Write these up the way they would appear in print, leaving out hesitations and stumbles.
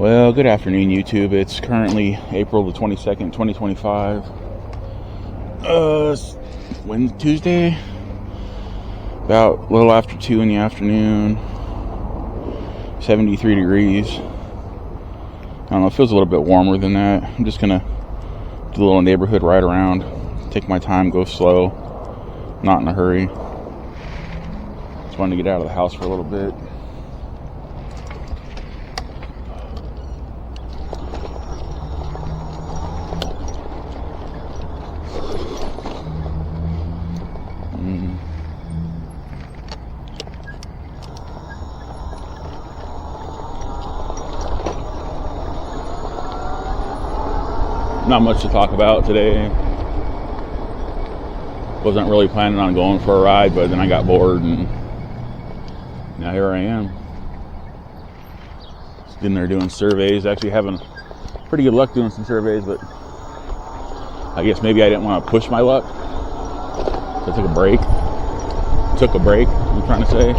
Well, good afternoon, YouTube. It's currently April the 22nd, 2025. Tuesday, about a little after 2 in the afternoon, 73 degrees. I don't know, it feels a little bit warmer than that. I'm just gonna do a little neighborhood ride around, take my time, go slow, not in a hurry. Just wanted to get out of the house for a little bit. Not much to talk about today. Wasn't really planning on going for a ride, but then I got bored and now here I am. Just in there doing surveys, actually having pretty good luck doing some surveys, but I guess maybe I didn't want to push my luck. So I took a break. I'm trying to say.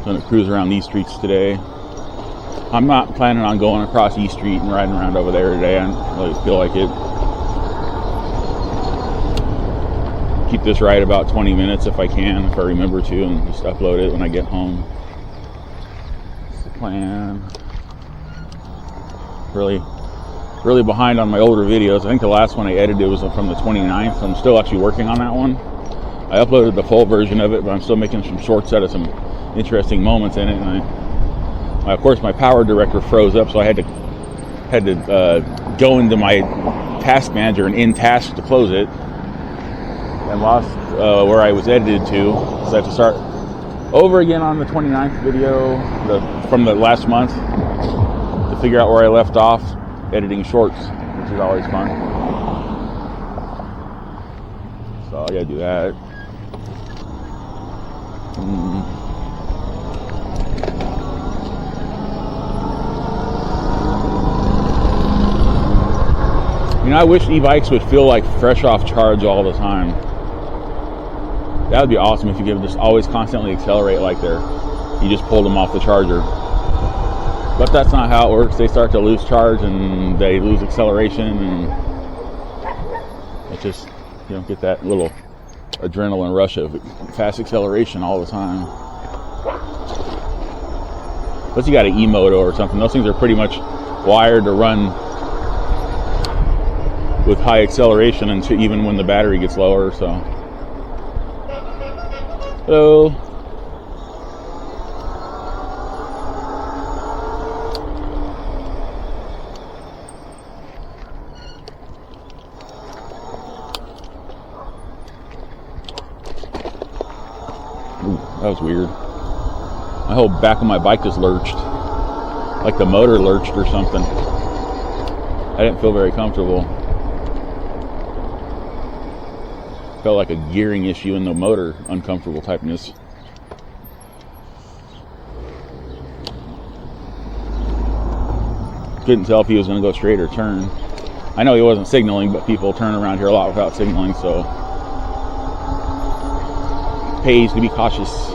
Going to cruise around these streets today. I'm not planning on going across East Street and riding around over there today. I don't really feel like it. Keep this ride about 20 minutes if I can, if I remember to, and just upload it when I get home. That's the plan. Really behind on my older videos. I think the last one I edited was from the 29th. I'm still actually working on that one. I uploaded the full version of it, but I'm still making some shorts out of some interesting moments in it. And of course, my power director froze up, so I had to go into my task manager and in task to close it, and lost where I was edited to. So I have to start over again on the 29th video from the last month to figure out where I left off editing shorts, which is always fun. So I gotta do that. You know, I wish e-bikes would feel like fresh off charge all the time. That would be awesome if you could just always constantly accelerate like you just pulled them off the charger. But that's not how it works. They start to lose charge and they lose acceleration, and it just, you don't get that little adrenaline rush of fast acceleration all the time. Unless you got an e-moto or something. Those things are pretty much wired to run with high acceleration, and even when the battery gets lower. So, hello. Ooh, that was weird. My whole back of my bike just lurched, like the motor lurched or something. I didn't feel very comfortable. Felt like a gearing issue in the motor, uncomfortable typeness. Couldn't tell if he was going to go straight or turn. I know he wasn't signaling, but people turn around here a lot without signaling, so it pays to be cautious.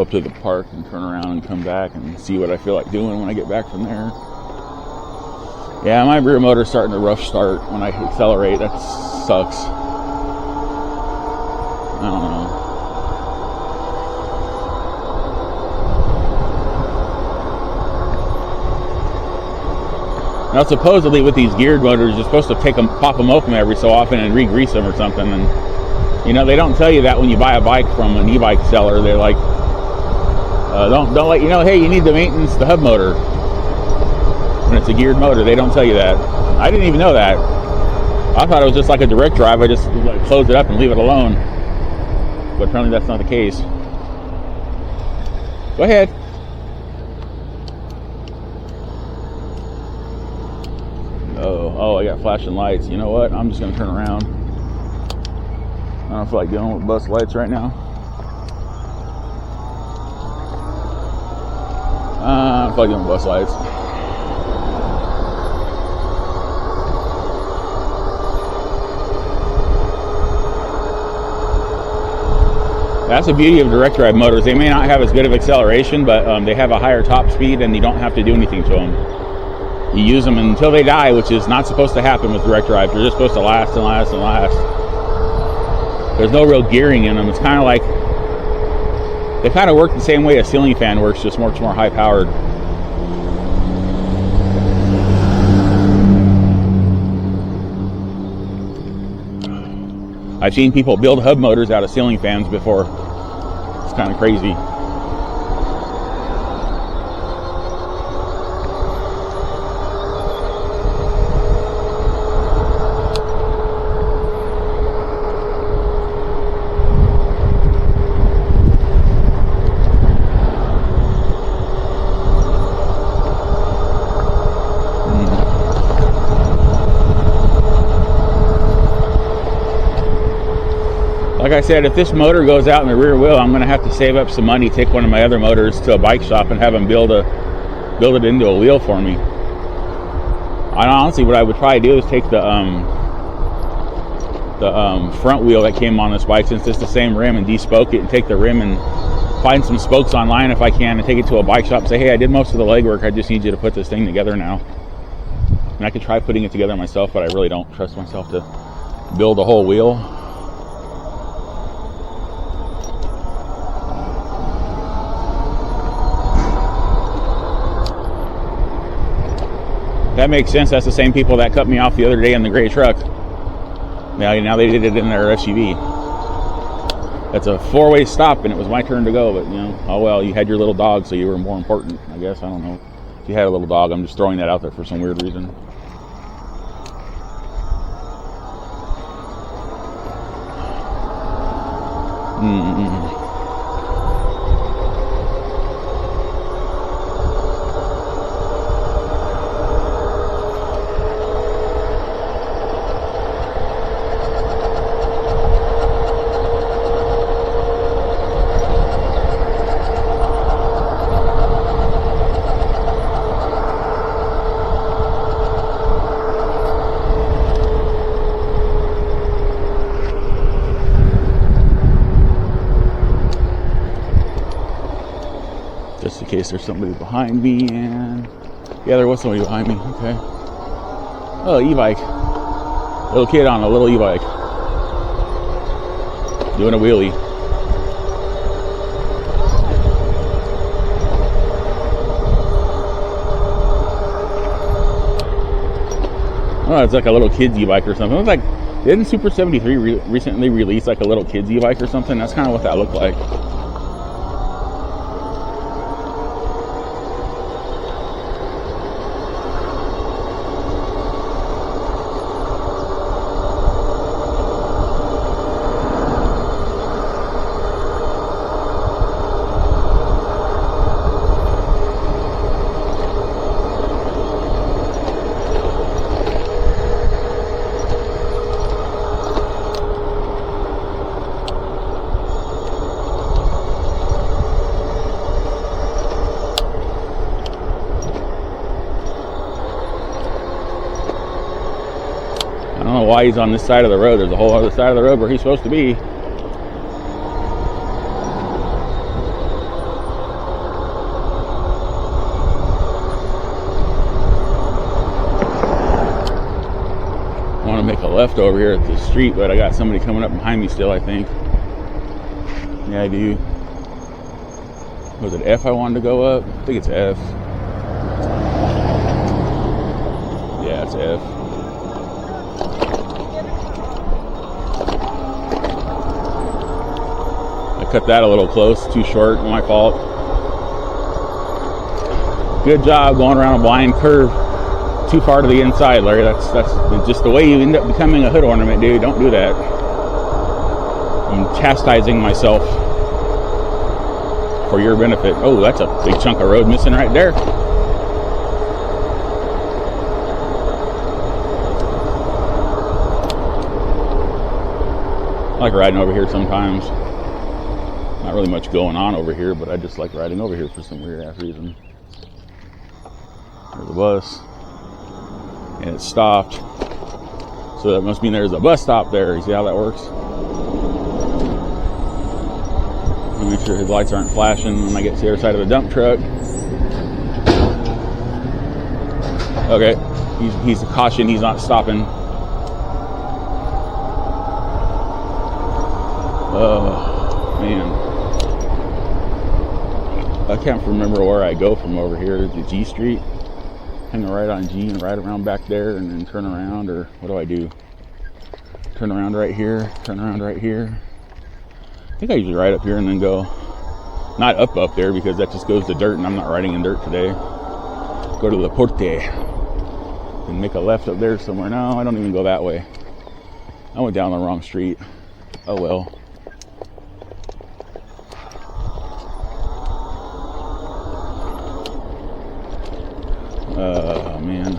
up to the park and turn around and come back and see what I feel like doing when I get back from there. Yeah, my rear motor's starting to rough start when I accelerate. That sucks. I don't know. Now, supposedly with these geared motors, you're supposed to pop them open every so often and re-grease them or something. And you know, they don't tell you that when you buy a bike from an e-bike seller. They're like, don't let you know, hey, you need to maintenance the hub motor when it's a geared motor. They don't tell you that. I didn't even know that. I thought it was just like a direct drive. I just like close it up and leave it alone. But apparently that's not the case. Go ahead. Oh, I got flashing lights. You know what? I'm just gonna turn around. I don't feel like dealing with bus lights right now. I don't feel like dealing with bus lights. That's the beauty of direct drive motors. They may not have as good of acceleration, but they have a higher top speed and you don't have to do anything to them. You use them until they die, which is not supposed to happen with direct drive. They're just supposed to last and last and last. There's no real gearing in them. It's kind of like, they kind of work the same way a ceiling fan works, just much more high powered. I've seen people build hub motors out of ceiling fans before. It's kind of crazy. Like I said, if this motor goes out in the rear wheel, I'm going to have to save up some money, take one of my other motors to a bike shop and have them build it into a wheel for me. Honestly, what I would probably do is take the front wheel that came on this bike, since it's the same rim, and de-spoke it and take the rim and find some spokes online if I can and take it to a bike shop and say, hey, I did most of the legwork, I just need you to put this thing together now. And I could try putting it together myself, but I really don't trust myself to build a whole wheel. That makes sense. That's the same people that cut me off the other day in the gray truck. Now they did it in their SUV. That's a four-way stop, and it was my turn to go. But, you know, oh well, you had your little dog, so you were more important, I guess. I don't know. If you had a little dog, I'm just throwing that out there for some weird reason. Just in case there's somebody behind me, and yeah, there was somebody behind me. Okay. Oh, e-bike. Little kid on a little e-bike. Doing a wheelie. Oh, it's like a little kid's e-bike or something. It was like, didn't Super 73 recently release like a little kid's e-bike or something? That's kind of what that looked like. I don't know why he's on this side of the road. There's a whole other side of the road where he's supposed to be. make a left over here at the street, but I got somebody coming up behind me still, I think. Yeah, I do. Was it F I wanted to go up? I think it's F. Yeah, it's F. I cut that a little close, too short, my fault. Good job going around a blind curve too far to the inside, Larry. That's just the way you end up becoming a hood ornament, dude. Don't do that. I'm chastising myself for your benefit. Oh, that's a big chunk of road missing right there. I like riding over here sometimes. Not really much going on over here, but I just like riding over here for some weird ass reason. There's a bus. And it stopped. So that must mean there's a bus stop there. You see how that works? Make sure his lights aren't flashing when I get to the other side of the dump truck. Okay, he's a caution, he's not stopping. Oh, man. I can't remember where I go from over here to G Street. Hang a right on G and ride around back there and then turn around, or what do I do? Turn around right here, turn around right here. I think I usually ride up here and then go, not up there because that just goes to dirt and I'm not riding in dirt today. Go to the Porte and make a left up there somewhere. No, I don't even go that way. I went down the wrong street. Oh well. Man.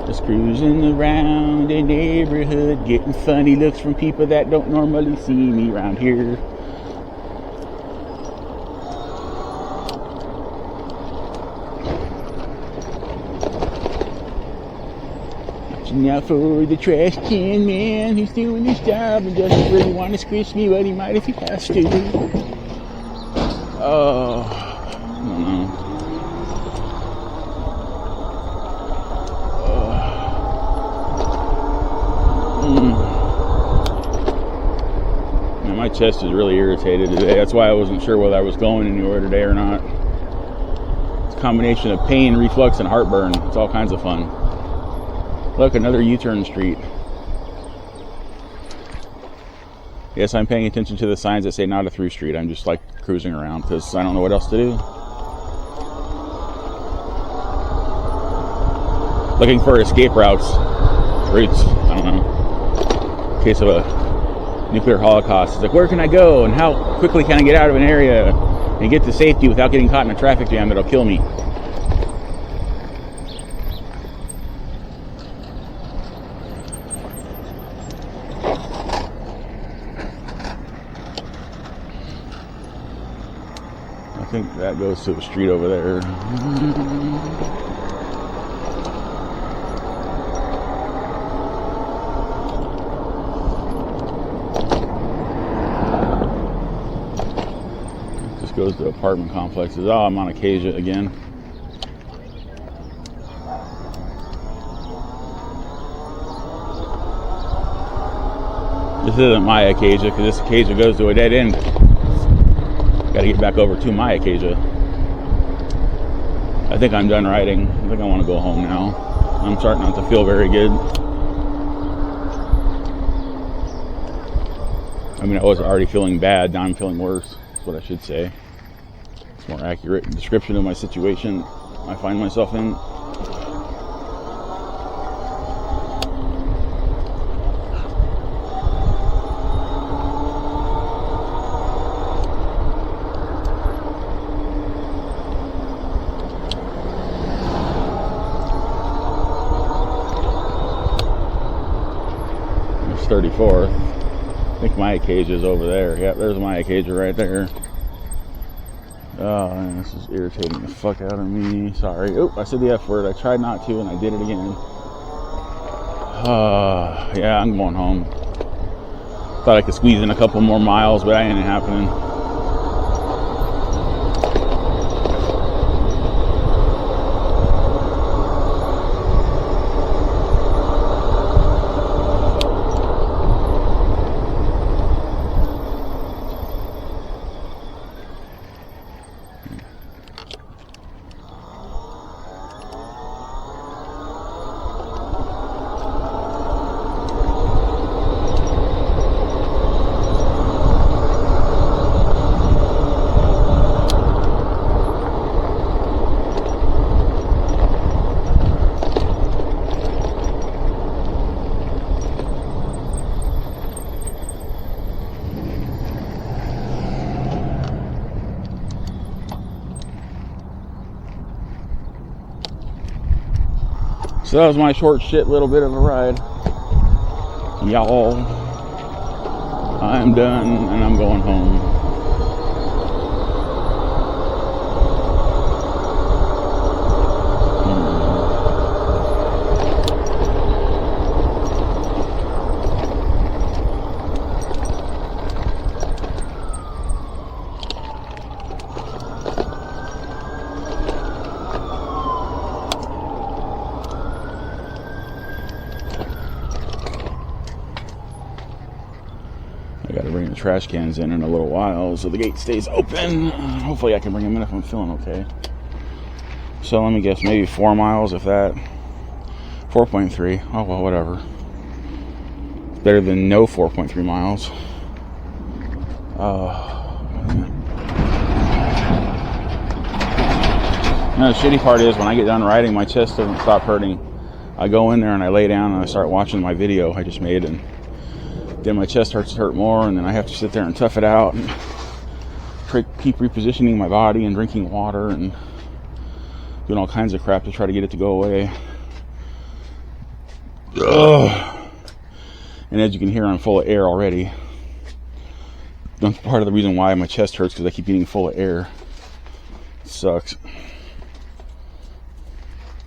Just cruising around the neighborhood, getting funny looks from people that don't normally see me around here. Now for the trash can man who's doing his job and doesn't really want to squish me, but he might if he has to. Oh, I don't know. Man, my chest is really irritated today. That's why I wasn't sure whether I was going anywhere today or not. It's a combination of pain, reflux, and heartburn. It's all kinds of fun. Look, another U-turn street. Yes, I'm paying attention to the signs that say not a through street. I'm just like cruising around because I don't know what else to do. Looking for escape routes. Routes, I don't know. In case of a nuclear holocaust. It's like, where can I go and how quickly can I get out of an area and get to safety without getting caught in a traffic jam that'll kill me? I think that goes to the street over there. Just goes to apartment complexes. Oh, I'm on Acacia again. This isn't my Acacia because this Acacia goes to a dead end. Got to get back over to my Acacia. I think I'm done riding. I think I want to go home now. I'm starting not to feel very good. I mean, I was already feeling bad. Now I'm feeling worse. That's what I should say. It's a more accurate description of my situation I find myself in. There's 34th. I think my Acacia is over there. Yep, there's my Acacia right there. Oh, man, this is irritating the fuck out of me. Sorry. Oh, I said the F word. I tried not to, and I did it again. Yeah, I'm going home. Thought I could squeeze in a couple more miles, but that ain't happening. So that was my short shit little bit of a ride. Y'all, I'm done and I'm going home. I gotta bring the trash cans in a little while so the gate stays open. Hopefully I can bring them in if I'm feeling okay. So let me guess, maybe 4 miles, if that. 4.3. Oh well, whatever. It's better than no 4.3 miles. Now, the shitty part is when I get done riding, my chest doesn't stop hurting. I go in there and I lay down and I start watching my video I just made, and then my chest starts to hurt more, and then I have to sit there and tough it out and keep repositioning my body and drinking water and doing all kinds of crap to try to get it to go away. Ugh. And as you can hear, I'm full of air already. That's part of the reason why my chest hurts, because I keep getting full of air. It sucks.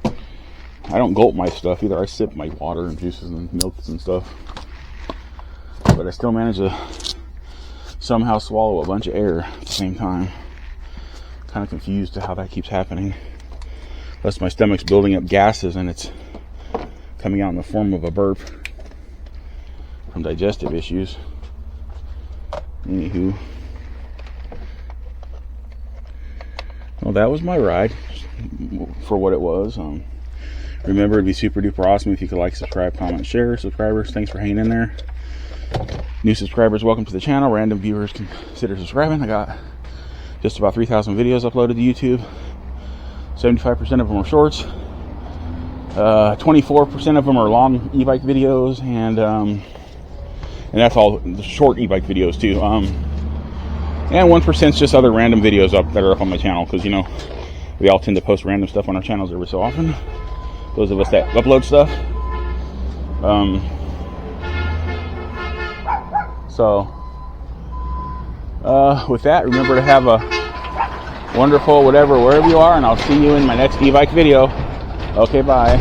I don't gulp my stuff either. I sip my water and juices and milks and stuff. But I still manage to somehow swallow a bunch of air at the same time. Kind of confused to how that keeps happening. Plus my stomach's building up gases and it's coming out in the form of a burp from digestive issues. Anywho. Well, that was my ride for what it was. Remember, it'd be super duper awesome if you could like, subscribe, comment, share. Subscribers, thanks for hanging in there. New subscribers, welcome to the channel. Random viewers, consider subscribing. I got just about 3,000 videos uploaded to YouTube. 75% of them are shorts. 24% of them are long e-bike videos, and that's all the short e-bike videos too. And 1% is just other random videos that are up on my channel, because you know we all tend to post random stuff on our channels every so often. Those of us that upload stuff. So with that, remember to have a wonderful whatever wherever you are, and I'll see you in my next e-bike video. Okay, bye.